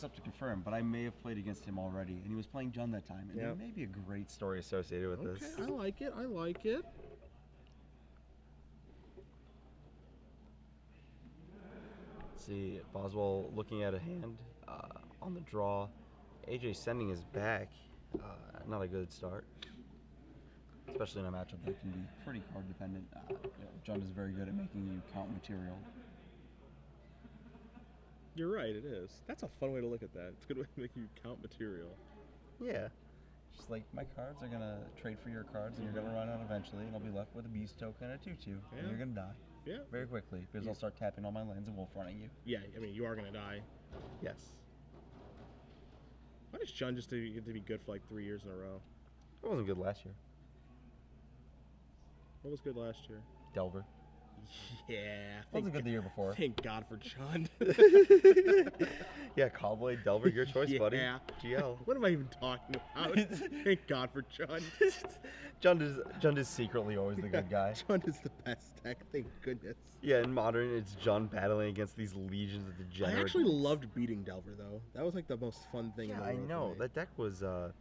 up to confirm, but I may have played against him already, and he was playing Jun that time, and there may be a great story associated with this. Okay, I like it. I like it. See, Boswell looking at a hand on the draw. AJ sending his back. Not a good start, especially in a matchup that can be pretty card dependent. Jun is very good at making you count material. You're right, it is. That's a fun way to look at that. It's a good way to make you count material. Yeah. Just like, my cards are going to trade for your cards, and you're going to run out eventually, and I'll be left with a beast token and a 2/2, and you're going to die. Yeah. Very quickly, because I'll start tapping all my lands and wolf running you. Yeah, I mean, you are going to die. Yes. Why does Jun just get to be good for like 3 years in a row? It wasn't good last year. What was good last year? Delver. Yeah. Wasn't good the year before. Thank God for Jun. Yeah, Cowboy, Delver, your choice, buddy. Yeah. GL. What am I even talking about? Thank God for Jun. Jun is secretly always the good guy. Jun is the best deck, thank goodness. Yeah, in Modern, it's Jun battling against these legions of degenerates. I actually loved beating Delver, though. That was like the most fun thing in the world. I know. That deck was the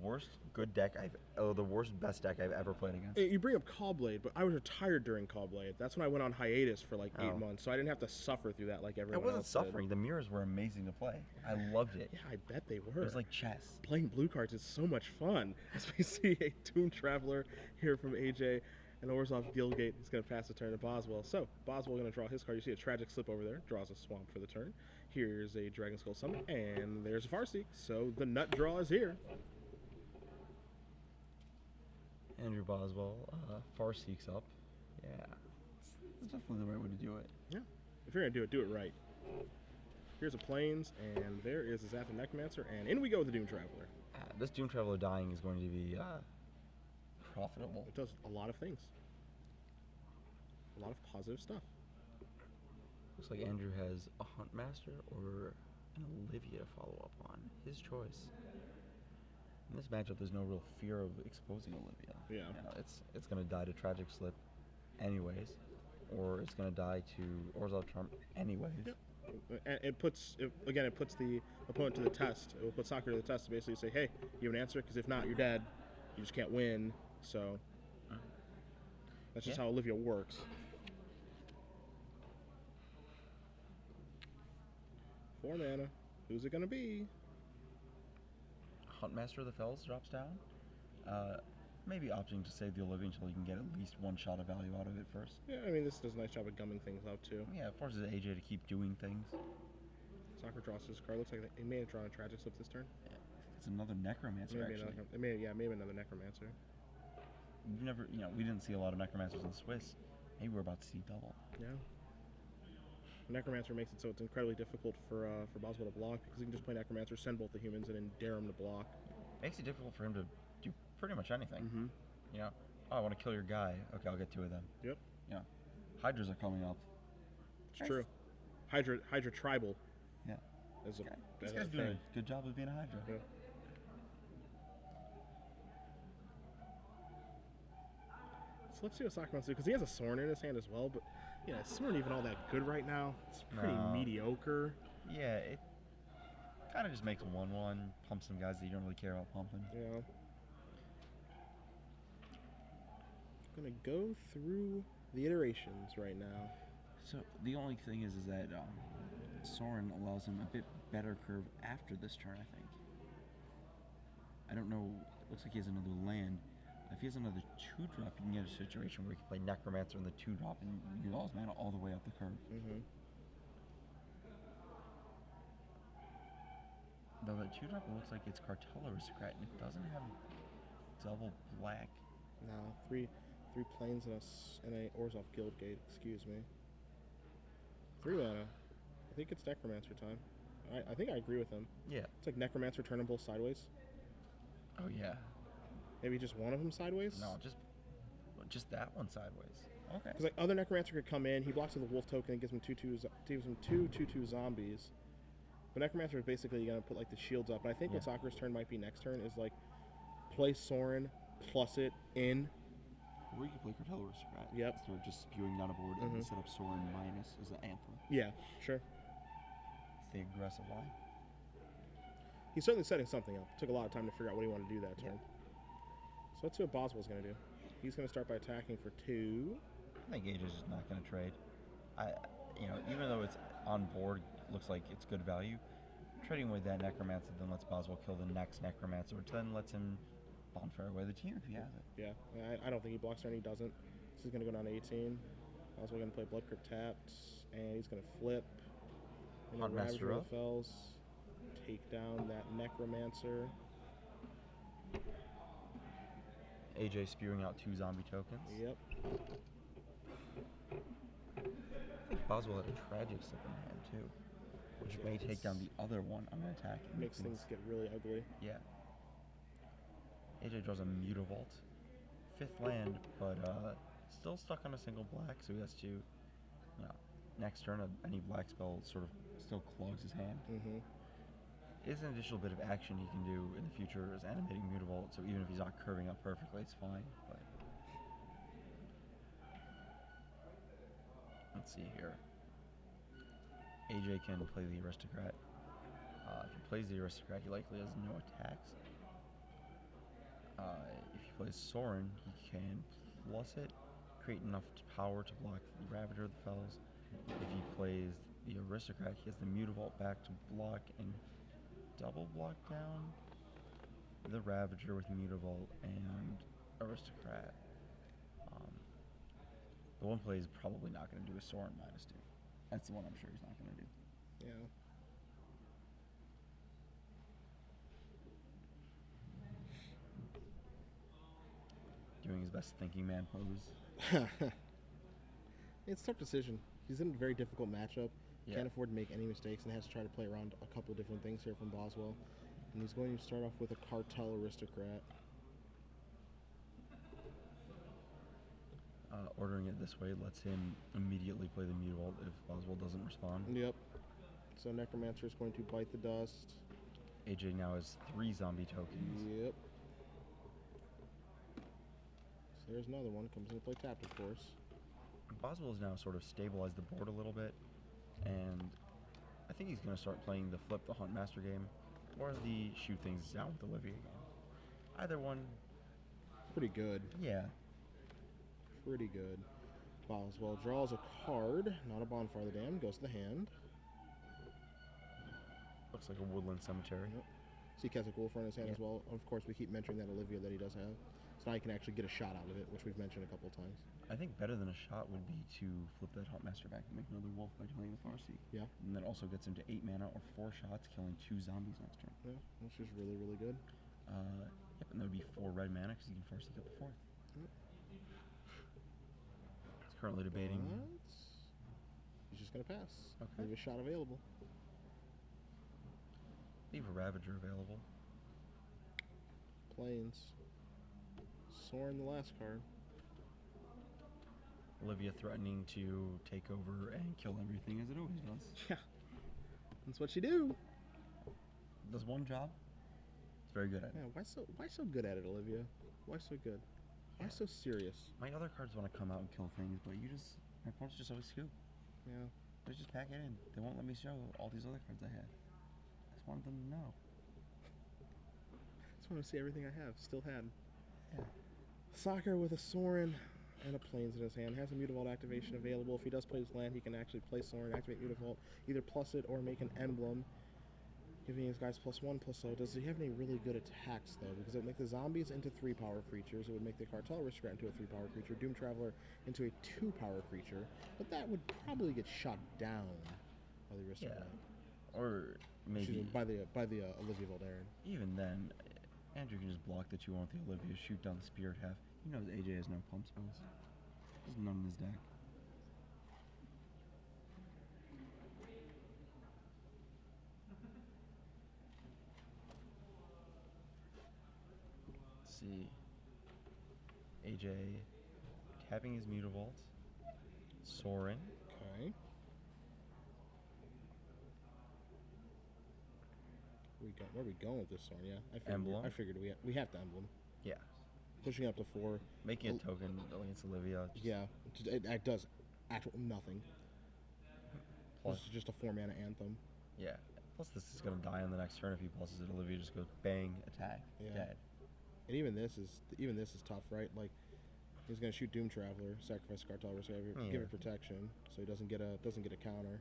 worst good deck the worst best deck I've ever played against. You bring up Callblade, but I was retired during Callblade. That's when I went on hiatus for like 8 months, so I didn't have to suffer through that like everyone else. I wasn't suffering. The mirrors were amazing to play. I loved it. Yeah, I bet they were. It was like chess. Playing blue cards is so much fun. As we see a Doom Traveler here from AJ, and Orzhov Guildgate is going to pass the turn to Boswell. So, Boswell going to draw his card. You see a Tragic Slip over there. Draws a Swamp for the turn. Here's a Dragon Skull Summon, and there's a Farseek. So, the nut draw is here. Andrew Boswell, Farseek's up. Yeah. It's definitely the right way to do it. Yeah. If you're going to do it right. Here's a Plains, and there is a Zathan Necromancer, and in we go with the Doom Traveler. This Doom Traveler dying is going to be profitable. It does a lot of things. A lot of positive stuff. Looks like Andrew has a Huntmaster or an Olivia to follow up on. His choice. In this matchup, there's no real fear of exposing Olivia. Yeah. You know, it's going to die to Tragic Slip anyways, or it's going to die to Orzhov Charm anyways. Yep. It puts the opponent to the test. It will put Sacher to the test to basically say, hey, you have an answer? Because if not, you're dead. You just can't win. So that's just how Olivia works. Four mana. Who's it going to be? Huntmaster of the Fells drops down. Maybe opting to save the Olivia until he can get at least one shot of value out of it first. Yeah, I mean, this does a nice job of gumming things out, too. Yeah, it forces AJ to keep doing things. Sacher draws his card. Looks like he may have drawn a Tragic Slip this turn. Yeah, it's another Necromancer, actually. Maybe another Necromancer. We didn't see a lot of Necromancers in Swiss. Maybe we're about to see double. Yeah. Necromancer makes it so it's incredibly difficult for Boswell to block, because he can just play Necromancer, send both the humans, and then dare him to block. Makes it difficult for him to do pretty much anything. Mm-hmm. You know, oh, I want to kill your guy. Okay, I'll get two of them. Yep. You know, Hydras are coming up. It's true. Hydra Tribal. Yeah. This guy's doing a good job of being a Hydra. Yeah. So let's see what Sacher wants to do, because he has a Sorin in his hand as well, but yeah, Sorin even all that good right now. It's pretty mediocre. Yeah, it kind of just makes 1/1, pump some guys that you don't really care about pumping. Yeah. I'm gonna go through the iterations right now. So the only thing is that Sorin allows him a bit better curve after this turn, I think. I don't know. Looks like he has another land. If he has another 2-drop, you can get a situation where he can play Necromancer in the 2-drop and use all his mana all the way up the curve. Mm-hmm. Though that 2-drop, it looks like it's Cartel Aristocrat, and it doesn't have double black. No, three planes and a Orzhov Guildgate. Excuse me. 3 mana. I think it's Necromancer time. I think I agree with him. Yeah. It's like Necromancer, turn them both sideways. Oh yeah. Maybe just one of them sideways? No, just that one sideways. Okay. Because like other Necromancer could come in, he blocks with a wolf token and gives him two 2/2 zombies. But Necromancer is basically gonna put like the shields up. And I think what Sacher's turn might be next turn is like play Sorin plus it in. Or you can play Cartel Aristocrat. Yep. Start just spewing down a board and set up Sorin minus as an anthem. Yeah, sure. the aggressive line. He's certainly setting something up. Took a lot of time to figure out what he wanted to do that turn. So let's see what Boswell's going to do. He's going to start by attacking for 2. I think AJ's just not going to trade. Even though it's on board, looks like it's good value. Trading away that Necromancer then lets Boswell kill the next Necromancer, which then lets him bonfire away the team if he has it. Yeah, I don't think he blocks there, and he doesn't. This is going to go down to 18. Boswell going to play Blood Crypt tapped, and he's going to flip. Hot Master up. Fells. Take down that Necromancer. AJ spewing out 2 zombie tokens. Yep. I think Boswell had a tragic slip in hand too, which may take down the other one on an attack. Makes things get really ugly. Yeah. AJ draws a Mutavault. 5th land, but still stuck on a single black, so he has to, next turn, any black spell sort of still clogs his hand. Mm-hmm. Is an additional bit of action he can do in the future is animating Mutavault, so even if he's not curving up perfectly, it's fine. But let's see here. AJ can play the Aristocrat. If he plays the Aristocrat, he likely has no attacks. If he plays Sorin, he can plus it, create enough power to block the Ravager of the Fells. If he plays the Aristocrat, he has the Mutavault back to block and double block down the Ravager with Mutavault and Aristocrat. The one play is probably not going to do a Sorin -2. That's the one I'm sure he's not going to do. Yeah. Doing his best thinking man pose. It's a tough decision. He's in a very difficult matchup. Yeah. Can't afford to make any mistakes and has to try to play around a couple different things here from Boswell. And he's going to start off with a Cartel Aristocrat. Ordering it this way lets him immediately play the Mutavault if Boswell doesn't respond. Yep. So Necromancer is going to bite the dust. AJ now has 3 zombie tokens. Yep. So there's another one. Comes into play tapped, of course. Boswell has now sort of stabilized the board a little bit, and I think he's going to start playing the flip the Huntmaster game or the shoot things down with Olivia game. Either one. Pretty good. Yeah. Pretty good. Boswell draws a card, not a Bonfire of the Damned, goes to the hand. Looks like a woodland cemetery. Yep. So he has a Wolfer in his hand as well. Of course, we keep mentioning that Olivia that he does have. So now he can actually get a shot out of it, which we've mentioned a couple of times. I think better than a shot would be to flip that Huntmaster back and make another wolf by killing the Farsi. Yeah. And that also gets him to 8 mana or 4 shots, killing 2 zombies next turn. Yeah, which is really, really good. Yep, and that would be 4 red mana because he can Farsi get the 4th. Yep. He's currently debating. He's just going to pass. Okay. Leave a shot available. Leave a Ravager available. Plains. Sorin the last card. Olivia threatening to take over and kill everything as it always does. Yeah. That's what you do. Does one job. It's very good at it. Yeah, why so good at it, Olivia? Why so good? Why so serious? My other cards want to come out and kill things, but my opponents just always scoop. Yeah. They just pack it in. They won't let me show all these other cards I had. I just wanted them to know. Just want to see everything I have. Still had. Yeah. Sacher with a Sorin and a Plains in his hand. Has a Mutavault activation available. If he does play his land, he can actually play Sorin, activate Mutavault, either plus it or make an emblem, giving his guys +1/+0. Does he have any really good attacks, though? Because it would make the zombies into 3-power creatures. It would make the Cartel Aristocrat into a 3-power creature. Doom Traveler into a 2-power creature. But that would probably get shot down by the Aristocrat. Yeah. Or maybe... by the Olivia Voldaren. Even then, Andrew can just block the 2-1 with the Olivia, shoot down the Spirit Half. He knows AJ has no pump spells. There's none in his deck. Let's see. AJ tapping his Mutavault. Sorin. Okay. Where are we going with this Sorin? Yeah, Emblem. I figured we have to emblem. Yeah. Pushing up to 4. Making a token against Olivia. Yeah, it does actual nothing. Plus, It's just a 4-mana anthem Yeah. Plus, this is gonna die on the next turn if he pulses it. Olivia just goes bang, attack, Yeah. dead. And even this is tough, right? Like he's gonna shoot Doom Traveler, sacrifice Cartel Risk, give it protection, so he doesn't get a counter.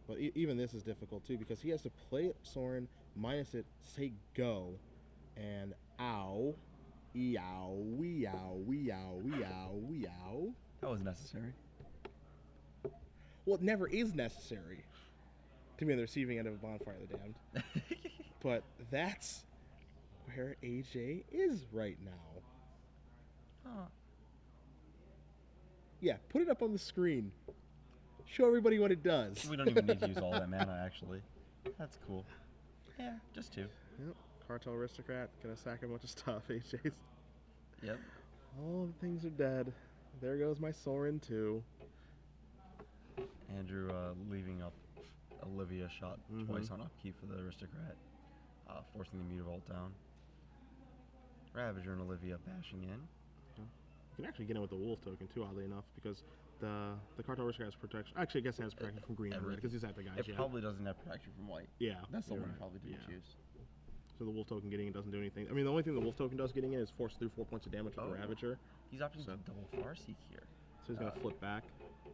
But even this is difficult too because he has to play it Soren, minus it, say go, and ow, eow, wee ow, wee ow, wee ow, wee ow. That was necessary. Well, it never is necessary to be on the receiving end of a Bonfire of the Damned. But that's where AJ is right now. Huh. Yeah, put it up on the screen. Show everybody what it does. We don't even need to use all that mana, actually. That's cool. Yeah, just 2. Yep. Cartel Aristocrat, gonna sack a bunch of stuff, AJ's. Yep. All the things are dead. There goes my Soren too. Andrew leaving up Olivia shot twice on upkeep for the Aristocrat, forcing the Mutavault down. Ravager and Olivia bashing in. You can actually get in with the Wolf token too, oddly enough, because the Cartel Aristocrat has protection. Actually, I guess it has protection from green and red because these are the guys. It probably doesn't have protection from white. Yeah, that's the one right. you probably didn't choose. So the Wolf token getting in doesn't do anything. I mean, the only thing the Wolf token does getting in is force through 4 points of damage with the Ravager. He's opting to double Farseek here. So he's gonna flip back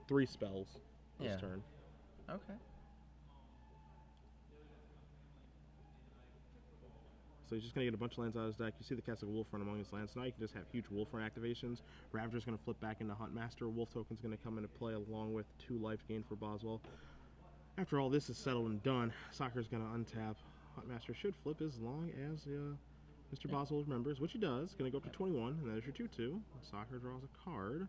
3 spells this turn. Okay. So he's just going to get a bunch of lands out of his deck. You see the Castle Wolfrun among his lands. So now you can just have huge Wolfrun activations. Ravager's going to flip back into Huntmaster. Wolf token's going to come into play along with 2 life gain for Boswell. After all this is settled and done, Sacher's going to untap. Huntmaster should flip as long as Mr. Boswell remembers, which he does. Going to go up to 21, and there's your 2/2. Sacher draws a card.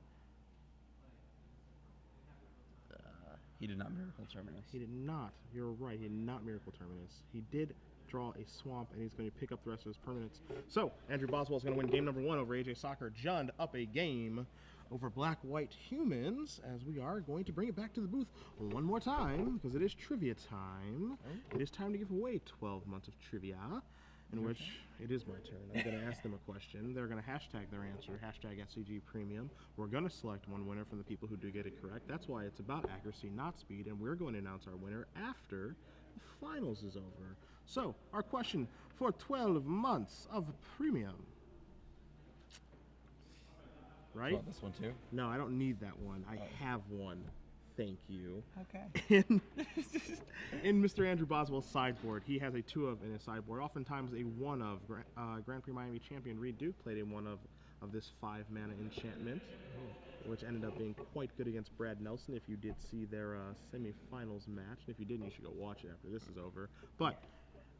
He did not Miracle Terminus. He did not. You're right. He did not Miracle Terminus. He did draw a swamp, and he's going to pick up the rest of his permanents. So, Andrew Boswell is going to win game number 1 over AJ Sacher. Jund up a game over Black-White Humans, as we are going to bring it back to the booth one more time, because it is trivia time. It is time to give away 12 months of trivia, in which it is my turn. I'm going to ask them a question. They're going to hashtag their answer, hashtag SCG Premium. We're going to select one winner from the people who do get it correct. That's why it's about accuracy, not speed, and we're going to announce our winner after the finals is over. So, our question for 12 months of premium. Right? Want this one too? No, I don't need that one. I have one. Thank you. Okay. In Mr. Andrew Boswell's sideboard, he has a 2 of in his sideboard. Oftentimes a 1 of. Grand Prix Miami champion Reed Duke played a 1 of this 5 mana enchantment, which ended up being quite good against Brad Nelson. If you did see their semifinals match, and if you didn't, you should go watch it after this is over. But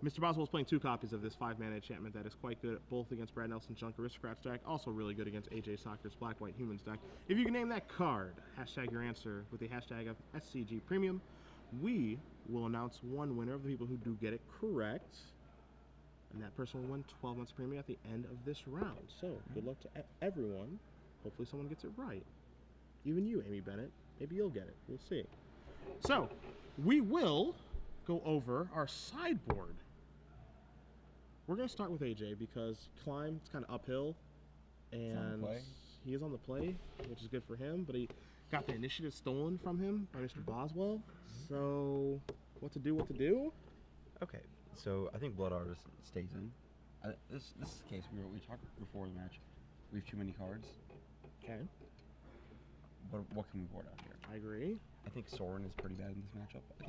Mr. Boswell is playing 2 copies of this 5-mana enchantment that is quite good both against Brad Nelson's Junk Aristocrats deck, also really good against AJ Sacher's Black-White Humans deck. If you can name that card, hashtag your answer with the hashtag of SCG Premium, we will announce one winner of the people who do get it correct, and that person will win 12 months premium at the end of this round. So, good luck to everyone. Hopefully someone gets it right. Even you, Amy Bennett. Maybe you'll get it. We'll see. So, we will go over our sideboard. We're going to start with AJ because Climb, it's kind of uphill, and he is on the play, which is good for him, but he got the initiative stolen from him by Mr. Boswell. So, what to do? Okay, so I think Blood Artist stays in. This is the case. We talked before the match. We have too many cards. Okay. But what can we board out here? I agree. I think Soren is pretty bad in this matchup. I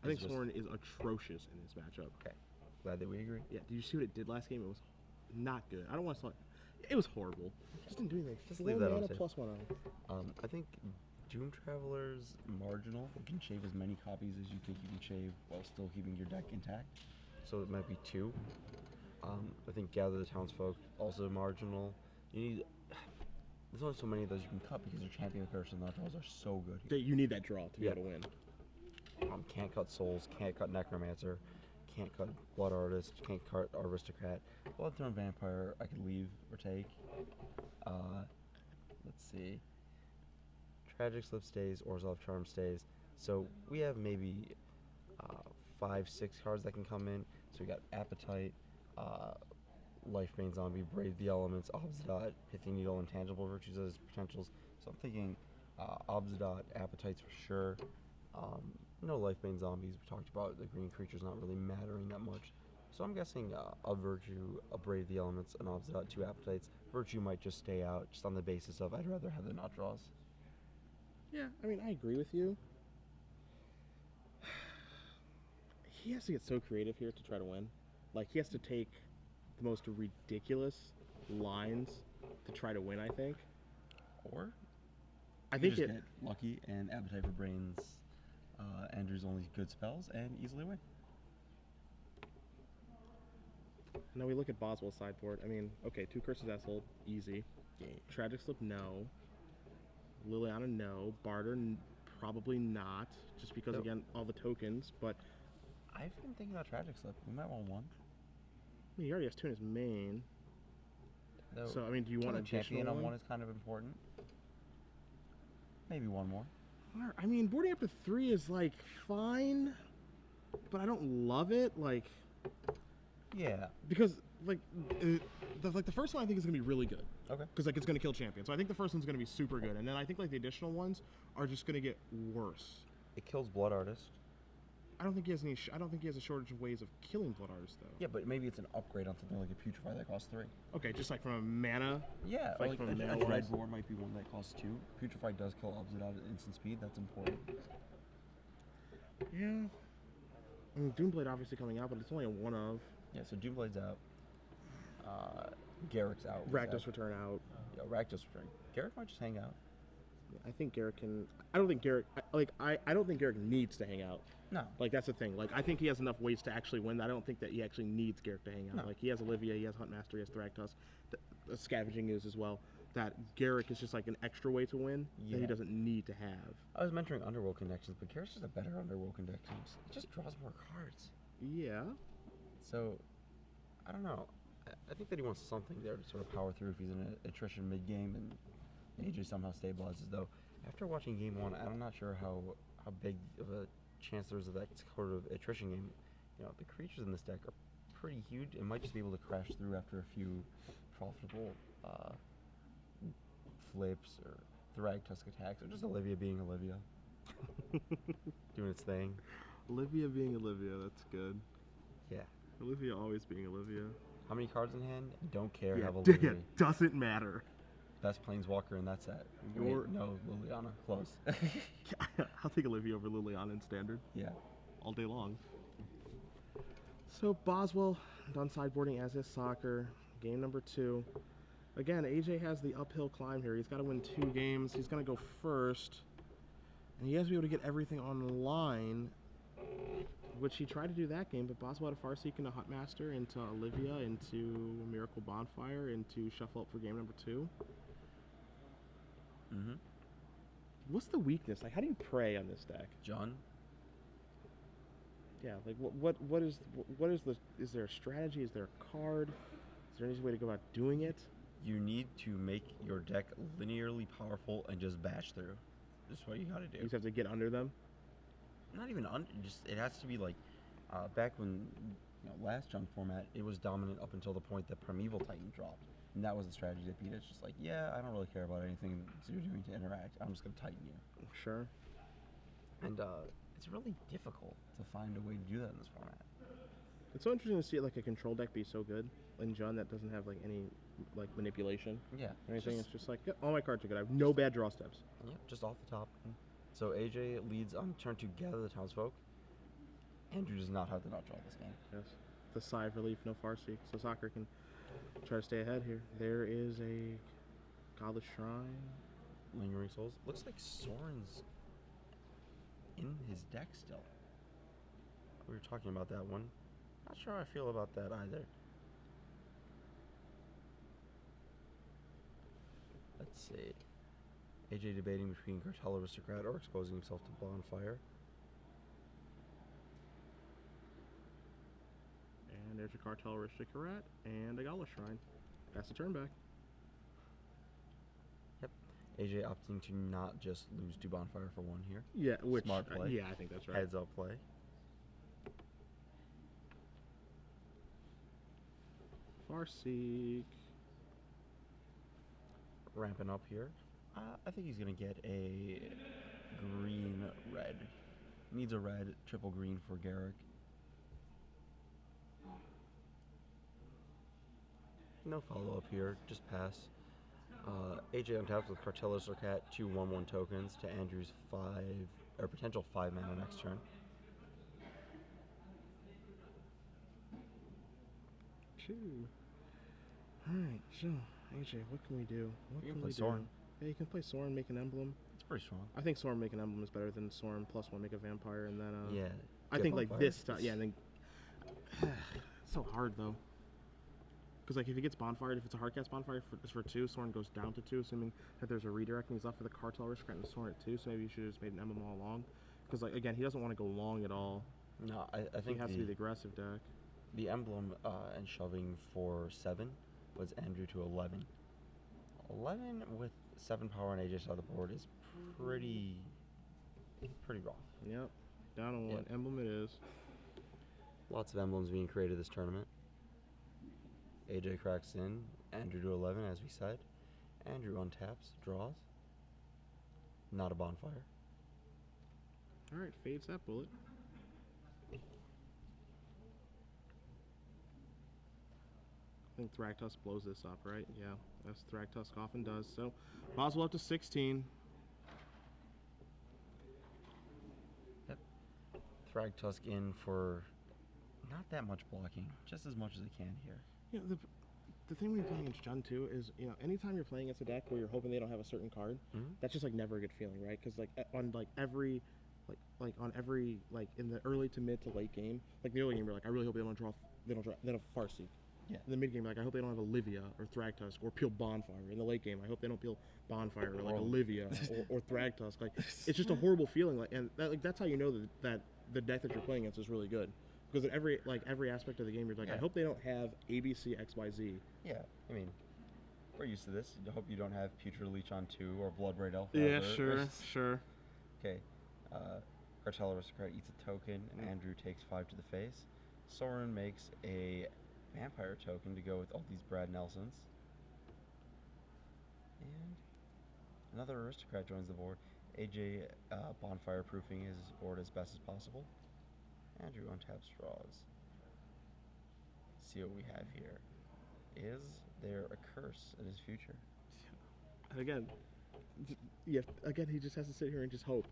think Soren is atrocious in this matchup. Okay. Glad that we agree. Yeah, did you see what it did last game? It was not good. I don't want to say it was horrible. Just didn't do anything. Just leave that on. +1. I think Doom Traveler's marginal. You can shave as many copies as you think you can shave while still keeping your deck intact. So it might be 2. I think Gather the Townsfolk, also marginal. You need. There's only so many of those you can cut because your champion person draws are so good here. You need that draw to be able to win. Can't cut Souls, can't cut Necromancer, can't cut Blood Artist, can't cut Aristocrat. Bloodthorn Vampire I could leave or take. Let's see. Tragic Slip stays, Orzhov Charm stays. So we have maybe 5, 6 cards that can come in. So we got Appetite, Lifebane Zombie, Brave the Elements, Obzdot, Pithy Needle, and Tangible Virtues as potentials. So I'm thinking Obzdot, Appetites for sure. No life-bane zombies. We talked about the green creatures not really mattering that much. So I'm guessing a Virtue, a Brave the Elements, an Obsidian, 2 Appetites. Virtue might just stay out, just on the basis of I'd rather have the not draws. Yeah, I mean, I agree with you. He has to get so creative here to try to win. Like, he has to take the most ridiculous lines to try to win, I think. Or I you think just it. get lucky and Appetite for Brains, Andrew's only good spells, and easily win. Now we look at Boswell's sideboard. I mean, okay, 2 Curses Asshole, easy. Tragic Slip, no. Liliana, no. Barter, probably not, just because, Nope. again, all the tokens. But I've been thinking about Tragic Slip. We might want one. he already has 2 in his main. Though, So, I mean, do you want an champion additional on one? one is kind of important. Maybe one more. I mean, boarding up to 3 is, like, fine, but I don't love it. Like, Yeah. because, like, the first one I think is going to be really good. Okay. Because, like, it's going to kill champion. So I think the first one's going to be super good. And then I think, like, the additional ones are just going to get worse. It kills Blood Artist. I don't think he has any. I don't think he has a shortage of ways of killing Blood Artists, though. Yeah, but maybe it's an upgrade on something like a Putrefy that costs 3. Okay, just like from a mana. Yeah, Like like from a mana Dread wise. Lord might be one that costs 2. Putrefy does kill Obsidian at instant speed. That's important. Yeah. I mean, Doomblade obviously coming out, but it's only a one of. Yeah, so Doomblade's out. Garrick's out. Rakdos return out. Yeah, Rakdos return. Garrick might just hang out. I think Garrick can. I don't think Garrick. I don't think Garrick needs to hang out. No. Like, that's the thing. Like, I think he has enough ways to actually win. I don't think that he actually needs Garrick to hang out. No. Like, he has Olivia, he has Huntmaster, he has Thragtusk, the Scavenging Ooze as well. That Garrick is just like an extra way to win that he Yeah. doesn't need to have. I was mentoring Underworld Connections, but Garrick's just a better Underworld Connections. It just draws more cards. Yeah. So, I don't know. I think that he wants something there to sort of power through if he's in attrition mid-game and AJ somehow stabilizes, though. After watching Game 1, I'm not sure how big of a chance there is of that sort of attrition game. You know, the creatures in this deck are pretty huge. It might just be able to crash through after a few profitable flips or Thragtusk attacks, or just Olivia being Olivia. Doing its thing. Olivia being Olivia, that's good. Yeah. Olivia always being Olivia. How many cards in hand? Don't care. Yeah, Have Olivia. it doesn't matter. Best Planeswalker in that set. Your- Wait, no, Liliana. Close. I'll take Olivia over Liliana in standard Yeah. all day long. So Boswell done sideboarding, as is Sacher. Game number 2. Again, AJ has the uphill climb here. He's got to win 2 games. He's going to go first. And he has to be able to get everything on the line, which he tried to do that game, but Boswell had a Farseek into Huntmaster, into Olivia, into Miracle Bonfire, into Shuffle Up for game number 2. Mm-hmm. What's the weakness? Like, how do you pray on this deck? John? Yeah, like what is the, is there a strategy? Is there a card? Is there any way to go about doing it? You need to make your deck linearly powerful and just bash through. That's what you gotta do. You just have to get under them. Not even under, just, it has to be like, back when, last Junk format, it was dominant up until the point that Primeval Titan dropped. And that was the strategy that beat it. It's just like, yeah, I don't really care about anything you're doing to interact. I'm just gonna Titan you. Sure. And, it's really difficult to find a way to do that in this format. It's so interesting to see like a control deck be so good in Jun that doesn't have like any like manipulation Yeah. or anything. It's just like, yeah, all my cards are good. I have no bad draw steps. Yeah, just off the top. So AJ leads on turn to gather the townsfolk. Andrew does not have to not draw this game. Yes. The sigh of relief, no Farseek. So Sacher can try to stay ahead here. There is a Godless Shrine. Lingering Souls. Looks like Soren's in his deck still. We were talking about that one. Not sure how I feel about that either. Let's see. AJ debating between Cartel Aristocrat or exposing himself to Bonfire. And there's a Cartel Aristocrat and a Godless Shrine. That's the turn back. AJ opting to not just lose to Bonfire for 1 here. Yeah, which Smart play. yeah, I think that's right. Heads up play. Farseek. Ramping up here. I think he's going to get a green-red. Needs a red, triple green for Garrick. No follow-up here, just pass. AJ untaps with Cartello Circat, 2 1/1 tokens to Andrew's 5, or potential 5 mana next turn. Two. Alright, so, AJ, what can we do? What You can can we play Sorin. do? Yeah, you can play Sorin, make an emblem. It's pretty strong. I think Sorin make an emblem is better than Sorin +1 make a vampire, and then Yeah. I get think like Bonfire. this stuff. Yeah, and then it's so hard though. Because like if he gets bonfired, if it's a hardcast bonfire, it's for 2. Sorin goes down to 2, assuming that there's a redirect, and he's left for the Cartel Aristocrat and Sorin at 2. So maybe you should have just made an emblem all along. Because like again, he doesn't want to go long at all. No, I So think he has to be the aggressive deck. the emblem and shoving for 7 was Andrew to 11. 11 with 7 power on AJ's side of the board is pretty rough. Yep, down on 1 Yep. emblem it is. Lots of emblems being created this tournament. AJ cracks in, Andrew to 11 as we said. Andrew untaps, draws. Not a bonfire. All right, fades that bullet. I think Thragtusk blows this up, right? Yeah, that's Thragtusk often does. So Boswell up to 16. Thragtusk in for not that much blocking, just as much as it can here. You know, the thing when you're playing against Jund too is, you know, anytime you're playing against a deck where you're hoping they don't have a certain card, that's just like never a good feeling, right? Because like on like every on every in the early to mid to late game, like the early game, you're like, I really hope they don't draw Farseek. Yeah. In the mid game, like I hope they don't have Olivia or Thragtusk or peel Bonfire. In the late game, I hope they don't peel Bonfire or like Olivia or Thragtusk. Like it's just a horrible feeling. Like and that's how you know that the deck that you're playing against is really good. Because at every aspect of the game, you're like, I hope they don't have ABC, XYZ. Yeah, I mean, we're used to this. I hope you don't have Putrid Leech on 2 or Blood Braid Elf. Yeah, sure. Okay, Cartel Aristocrat eats a token, and Andrew takes 5 to the face. Soren makes a Vampire token to go with all these Brad Nelsons. And another Aristocrat joins the board. AJ bonfire proofing his board as best as possible. Andrew untaps, draws. See what we have here. Is there a curse in his future? Again, he just has to sit here and just hope.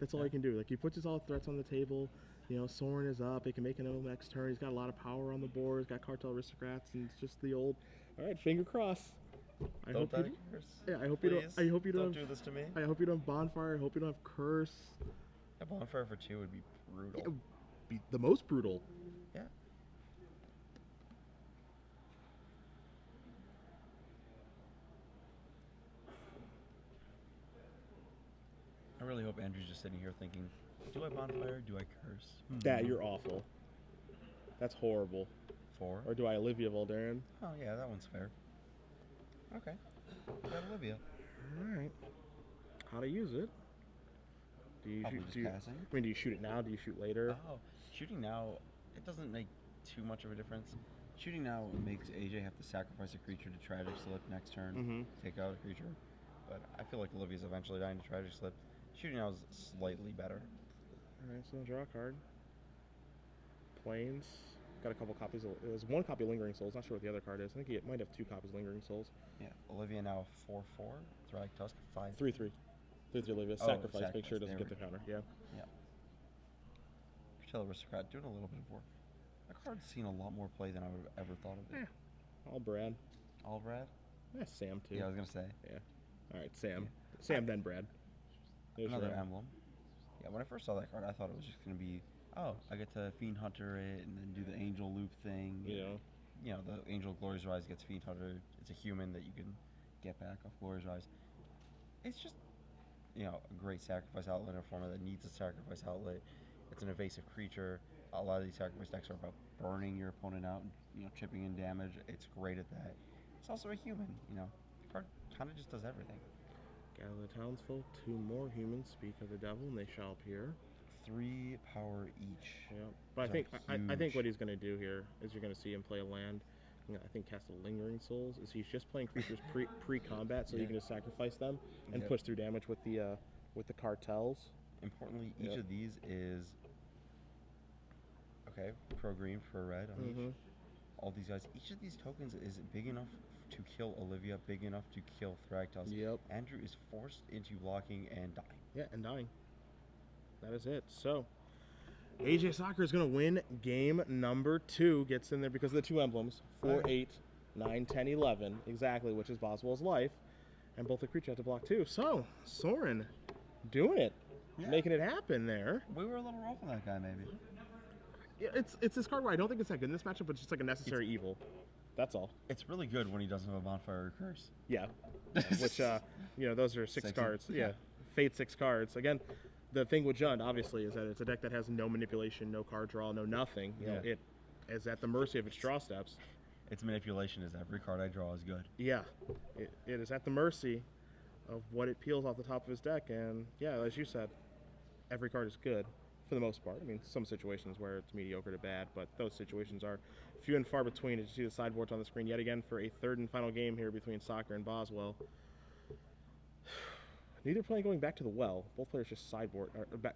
That's all he can do. Like he puts his all threats on the table. You know, Soren is up. He can make an O next turn. He's got a lot of power on the board. He's got Cartel Aristocrats, and it's just the old. All right, finger cross. I hope you. Yeah, I hope you don't. I hope you don't do this to me. I hope you don't have bonfire. I hope you don't have curse. A bonfire for 2 would be brutal. It would be the most brutal. Yeah. I really hope Andrew's just sitting here thinking, do I bonfire? Do I curse? Dad, you're awful. That's horrible. 4. Or do I Olivia Voldaren? Oh yeah, that one's fair. Okay. Got Olivia. All right. How to use it? Do you Probably shoot? just Do you, passing. I mean, do you shoot it now? Do you shoot later? Oh, shooting now, it doesn't make too much of a difference. Shooting now makes AJ have to sacrifice a creature to Tragic Slip next turn, take out a creature. But I feel like Olivia's eventually dying to Tragic Slip. Shooting now is slightly better. Alright, so draw a card. Plains. Got a couple copies. There's 1 copy of Lingering Souls. Not sure what the other card is. I think he might have 2 copies of Lingering Souls. Yeah, Olivia now 4/4. Thrag Tusk 5. 3/3. 3/3 Olivia. Oh, Sacrifice. Make sure it doesn't there get the we counter. Yeah. Yeah. Cartel Aristocrat doing a little bit of work. That card's seen a lot more play than I would have ever thought of it. All Brad. All Brad? Yeah, Sam too. Yeah, I was gonna say. Yeah. All right, Sam. Sam then Brad. There's Another your emblem. Yeah, when I first saw that card, I thought it was just gonna be, oh, I get to Fiend Hunter it and then do the Angel Loop thing. You know. The Angel Glory's Rise gets Fiend Hunter. It's a human that you can get back off Glory's Rise. It's just, a great sacrifice outlet in a format that needs a sacrifice outlet. It's an evasive creature. A lot of these sacrifice decks are about burning your opponent out and chipping in damage. It's great at that. It's also a human. The card kind of just does everything. Gather the townsfolk, 2 more humans speak of the devil, and they shall appear. 3 power each. Yeah, but I think what he's going to do here is you're going to see him play a land. I think cast a Lingering Souls. Is he's just playing creatures pre-combat, so you can just sacrifice them and push through damage with the cartels. importantly, each Yep. of these is okay. Pro green, pro red on Mm-hmm. each. All these guys. Each of these tokens is big enough to kill Olivia, big enough to kill Thragtusk. Yep. Andrew is forced into blocking and dying. Yeah, and dying. That is it. So, AJ Sacher is going to win game number 2. Gets in there because of the 2 emblems. 4, Right. 8, 9, 10, 11. Exactly, which is Boswell's life. And both the creature had to block too. So, Soren doing it. Yeah. Making it happen there. We were a little rough on that guy, maybe. Yeah, it's this card where I don't think it's that good in this matchup, but it's just like a necessary evil. That's all. It's really good when he doesn't have a bonfire or curse. Yeah. Which, those are 6 Sexy. cards. Yeah. Yeah. Fate 6 cards. Again, the thing with Jund, obviously, is that it's a deck that has no manipulation, no card draw, no nothing. You know, Yeah. it is at the mercy of its draw steps. Its manipulation is every card I draw is good. Yeah. It is at the mercy of what it peels off the top of his deck. And, yeah, as you said, every card is good for the most part. I mean, some situations where it's mediocre to bad, but those situations are few and far between. As you see the sideboards on the screen yet again for a third and final game here between Sacher and Boswell. Neither playing going back to the well. Both players just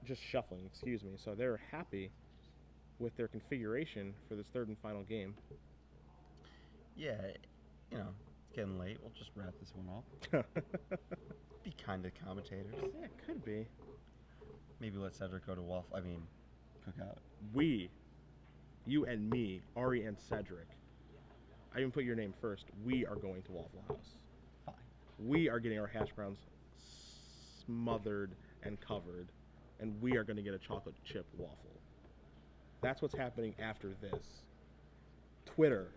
just shuffling, excuse me. So they're happy with their configuration for this third and final game. Yeah, it's getting late. We'll just wrap this one up. Be kind to commentators. Yeah, it could be. Maybe let Cedric go to cookout. We, you and me, Ari and Cedric. I even put your name first. We are going to Waffle House. Fine. We are getting our hash browns smothered and covered, and we are going to get a chocolate chip waffle. That's what's happening after this. Twitter,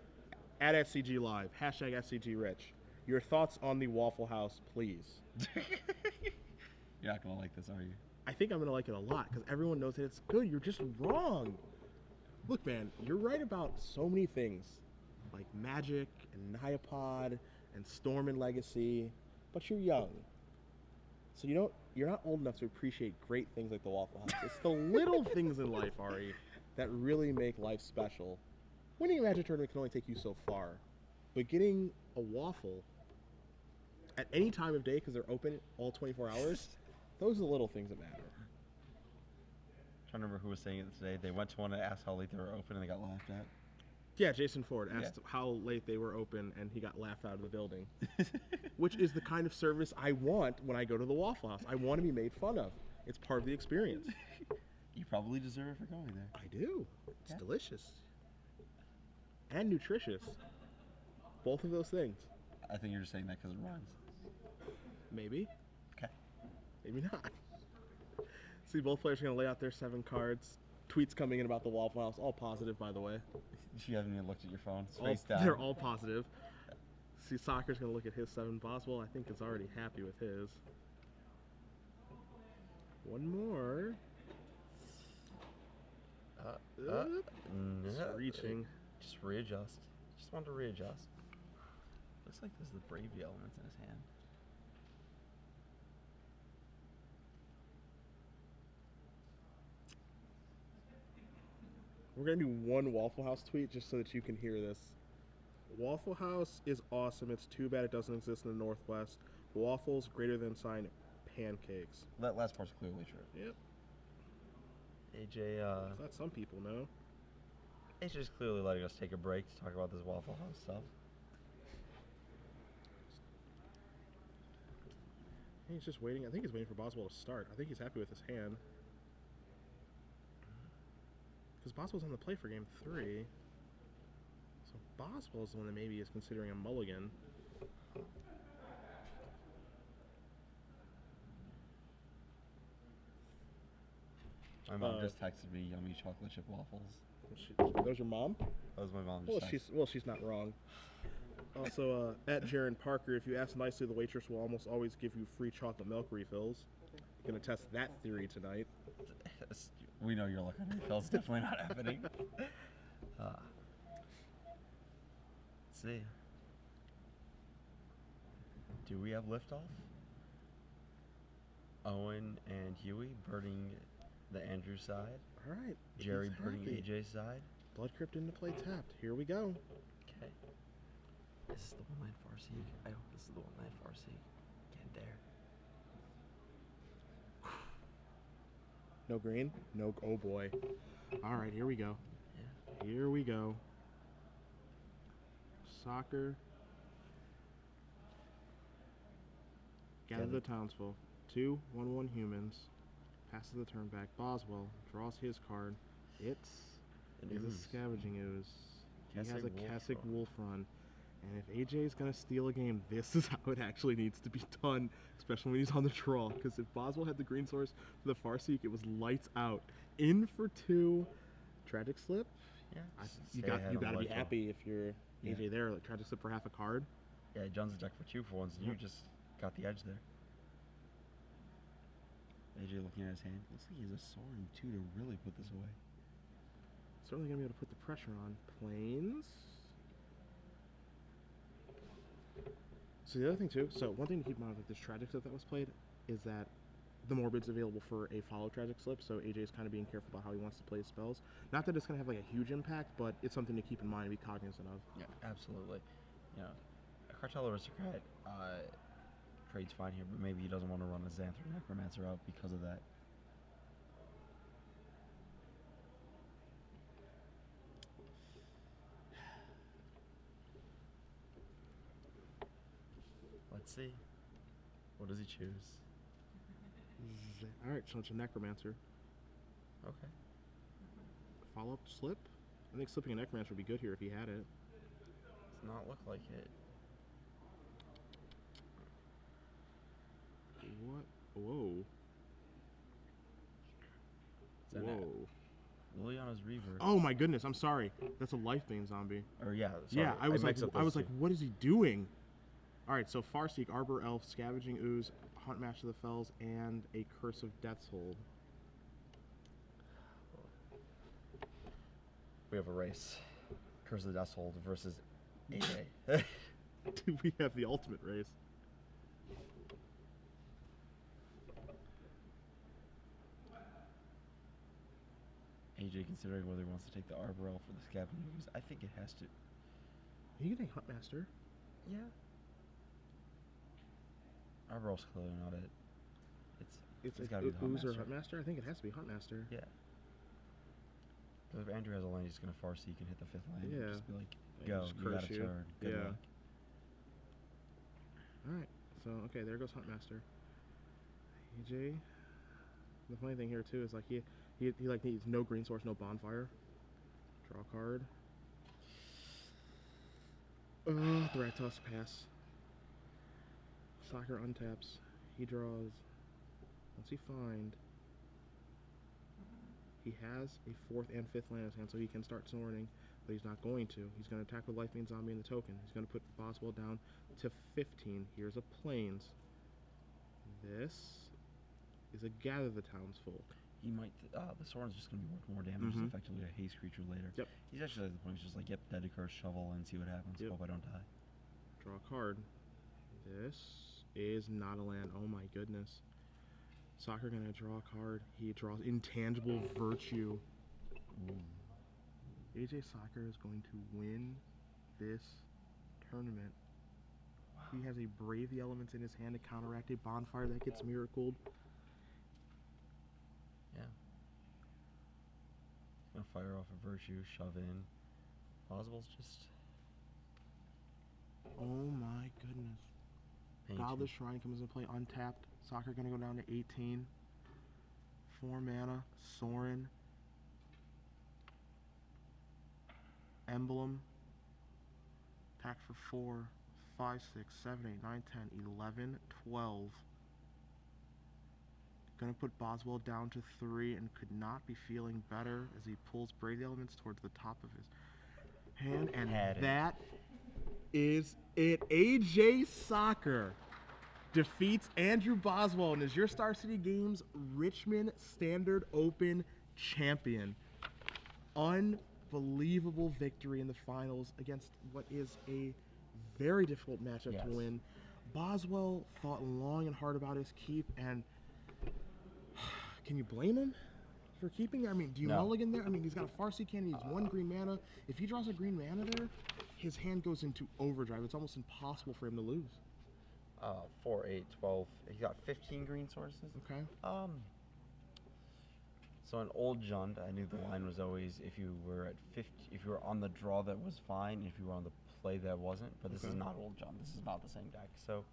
at SCG Live, hashtag SCGRICH. Your thoughts on the Waffle House, please. You're not going to like this, are you? I think I'm going to like it a lot because everyone knows that it's good. You're just wrong. Look, man, you're right about so many things, like Magic and Nyapod and Storm and Legacy, but you're young. So you're not old enough to appreciate great things like the Waffle House. It's the little things in life, Ari, that really make life special. Winning a Magic tournament can only take you so far, but getting a waffle at any time of day because they're open all 24 hours, those are the little things that matter. I'm trying to remember who was saying it today. They went to one and asked how late they were open, and they got laughed at. Yeah, Jason Ford asked how late they were open, and he got laughed out of the building. Which is the kind of service I want when I go to the Waffle House. I want to be made fun of. It's part of the experience. You probably deserve it for going there. I do. It's Yeah. delicious. And nutritious. Both of those things. I think you're just saying that because it rhymes. Maybe. Okay. Maybe not. See, both players are going to lay out their 7 cards. Tweets coming in about the Waffle House. All positive, by the way. You haven't even looked at your phone. It's All- face down. They're all positive. See, Sacher's going to look at his 7. Boswell, I think, is already happy with his. One more. It's reaching. Just readjust. Just want to readjust. Looks like there's the Bravey elements in his hand. We're going to do one Waffle House tweet just so that you can hear this. Waffle House is awesome. It's too bad it doesn't exist in the Northwest. Waffles greater than sign pancakes. That last part's clearly true. Yep. AJ, That some people know. AJ's clearly letting us take a break to talk about this Waffle House stuff. He's just waiting. I think he's waiting for Boswell to start. I think he's happy with his hand. Because Boswell's on the play for game 3. So Boswell's the one that maybe is considering a mulligan. My mom just texted me yummy chocolate chip waffles. Those your mom? That was my mom. Well, Just she's not wrong. Also, at Jaron Parker, if you ask nicely, the waitress will almost always give you free chocolate milk refills. Gonna test that theory tonight. we know your luck on refills. Definitely not happening. Let's see. Do we have liftoff? Owen and Huey birding the Andrew side. All right. Jerry he's birding happy. AJ's side. Blood Crypt into play tapped. Here we go. Okay. This is the one-line Farseek. I hope this is the one-line Farseek. Get there. No green? No. Oh boy. All right, here we go. Yeah. Here we go. Sacher. Gather the townsfolk. 2/1/1 humans. Passes the turn back. Boswell draws his card. It is a scavenging ooze. He has a Kasich Wolf run. And if AJ is going to steal a game, this is how it actually needs to be done, especially when he's on the draw. Because if Boswell had the green source for the Farseek, it was lights out. In for 2. Tragic Slip. Yeah. You got to be happy if you're AJ there. Like, Tragic Slip for half a card. Yeah, John's a deck for 2 for once, and you just got the edge there. AJ looking at his hand. Looks like he has a Soren too to really put this away. Certainly going to be able to put the pressure on. Planes. So the other thing too, so one thing to keep in mind with this Tragic Slip that was played is that the Morbid's available for a follow Tragic Slip, so AJ is kind of being careful about how he wants to play his spells. Not that it's going to have like a huge impact, but it's something to keep in mind and be cognizant of. Yeah, absolutely. You know, a Cartel Aristocrat trades fine here, but maybe he doesn't want to run a Xanthar Necromancer out because of that. Let's see. What does he choose? Alright, so it's a Necromancer. Okay. Follow-up Slip? I think slipping a Necromancer would be good here if he had it. Does not look like it. What? Whoa. Whoa. Liliana's Reaver. Oh my goodness, I'm sorry. That's a Lifebane zombie. Or yeah, sorry. Yeah, I was like, what is he doing? Alright, so Farseek, Arbor Elf, Scavenging Ooze, Hunt Match of the Fells, and a Curse of Death's Hold. We have a race. Curse of the Death's Hold versus AJ. We have the ultimate race. AJ considering whether he wants to take the Arbor Elf or the Scavenging Ooze. I think it has to. You can take Huntmaster. Yeah. Arbor Elf's clearly not it. It's gotta be the Ooze or Huntmaster. Huntmaster? I think it has to be Huntmaster. Yeah. Because if Andrew has a land, he's going to Farseek and hit the 5th land. Yeah. And just be like, And go, just you got a curse you. turn. Good Yeah. luck. Alright, so, okay, there goes Huntmaster. AJ. The funny thing here, too, is like he like needs no green source, no bonfire. Draw a card. Thraktos, pass. Sacher untaps. He draws. What's he find? He has a 4th and 5th land in his hand, so he can start Sorening, but he's not going to. He's going to attack with Lifebane Zombie and the token. He's going to put Boswell down to 15. Here's a Plains. This is a Gather the Townsfolk. He might, the Soren's just going to be worth more damage. It's effectively a haste creature later. Yep. He's actually at the point he's just like, yep, dead to curse, shovel, and see what happens. Yep. Hope I don't die. Draw a card. This is not a land. Oh my goodness. Sacher gonna draw a card. He draws Intangible Virtue. Ooh. AJ Sacher is going to win this tournament. Wow. He has a Brave the Elements in his hand to counteract a Bonfire that gets miracled. Yeah. Gonna fire off a Virtue, shove in. Boswell's just... Oh my goodness. Godless Shrine comes into play untapped. Sacher gonna go down to 18. 4 mana. Soren. Emblem. Attack for 4. 5, 6, 7, 8, 9, 10, 11, 12. Gonna put Boswell down to 3 and could not be feeling better as he pulls Brave the Elements towards the top of his hand. And that is it. AJ Sacher defeats Andrew Boswell and is your Star City Games Richmond Standard Open champion. Unbelievable victory in the finals against what is a very difficult matchup to win. Boswell thought long and hard about his keep, and can you blame him for keeping it? I mean, do you mulligan there? I mean, he's got a Farseek hand, he needs 1 green mana. If he draws a green mana there, his hand goes into overdrive. It's almost impossible for him to lose. 4, 8, 12. He got 15 green sources. Okay. So in old Jund, I knew the line was always if you were at 50, if you were on the draw that was fine, if you were on the play that wasn't. But this is Okay. not old Jund. This is not the same deck. So